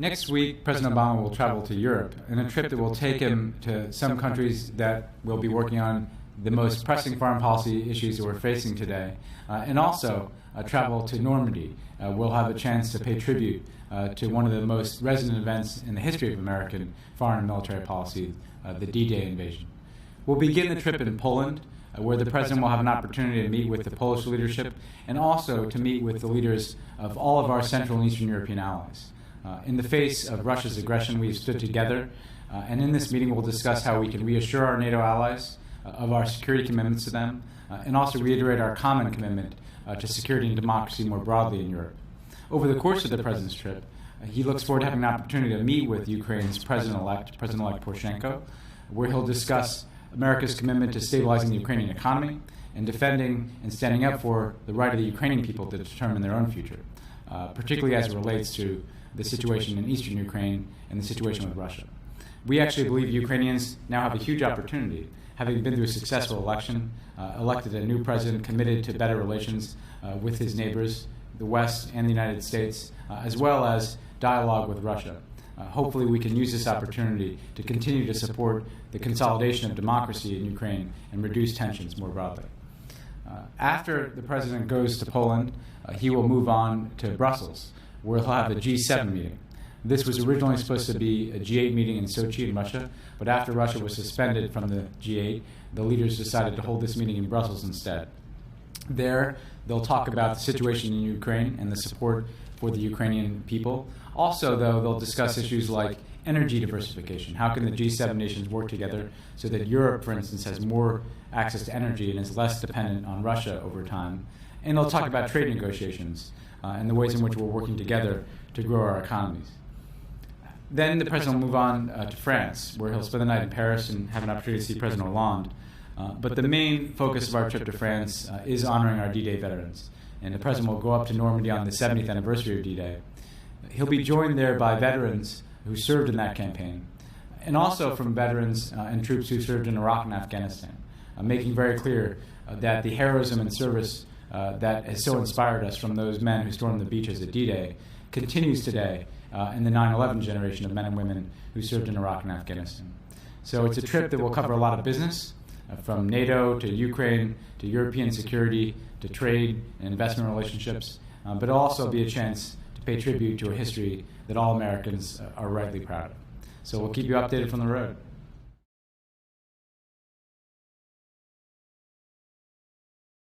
Next week, President Obama will travel to Europe in a trip that will take him to some countries that will be working on the most pressing foreign policy issues that we're facing today, and also travel to Normandy. We'll have a chance to pay tribute to one of the most resonant events in the history of American foreign and military policy, the D-Day invasion. We'll begin the trip in Poland, where the President will have an opportunity to meet with the Polish leadership and also to meet with the leaders of all of our Central and Eastern European allies. In the face of Russia's aggression, we've stood together, and in this meeting we'll discuss how we can reassure our NATO allies of our security commitments to them, and also reiterate our common commitment to security and democracy more broadly in Europe. Over the course of the President's trip, he looks forward to having an opportunity to meet with Ukraine's President-elect Poroshenko, where he'll discuss America's commitment to stabilizing the Ukrainian economy and defending and standing up for the right of the Ukrainian people to determine their own future, particularly as it relates to the situation in eastern Ukraine and the situation with Russia. We actually believe Ukrainians now have a huge opportunity, having been through a successful election, elected a new president committed to better relations with his neighbors, the West and the United States, as well as dialogue with Russia. Hopefully we can use this opportunity to continue to support the consolidation of democracy in Ukraine and reduce tensions more broadly. After the President goes to Poland, he will move on to Brussels, where he'll have the G7 meeting. This was originally supposed to be a G8 meeting in Sochi in Russia, but after Russia was suspended from the G8, the leaders decided to hold this meeting in Brussels instead. There, they'll talk about the situation in Ukraine and the support for the Ukrainian people. Also, though, they'll discuss issues like energy diversification. How can the G7 nations work together so that Europe, for instance, has more access to energy and is less dependent on Russia over time? And they'll talk about trade negotiations and the ways in which we're working together to grow our economies. Then the President will move on to France, where he'll spend the night in Paris and have an opportunity to see President Hollande. But the main focus of our trip to France is honoring our D-Day veterans. And the President will go up to Normandy on the 70th anniversary of D-Day. He'll be joined there by veterans who served in that campaign, and also from veterans and troops who served in Iraq and Afghanistan, making very clear that the heroism and service that has so inspired us from those men who stormed the beaches at D-Day continues today in the 9/11 generation of men and women who served in Iraq and Afghanistan. So it's a trip that will cover a lot of business, from NATO to Ukraine to European security to trade and investment relationships, but it'll also be a chance to pay tribute to a history that all Americans are rightly proud of. So we'll keep you updated from the road.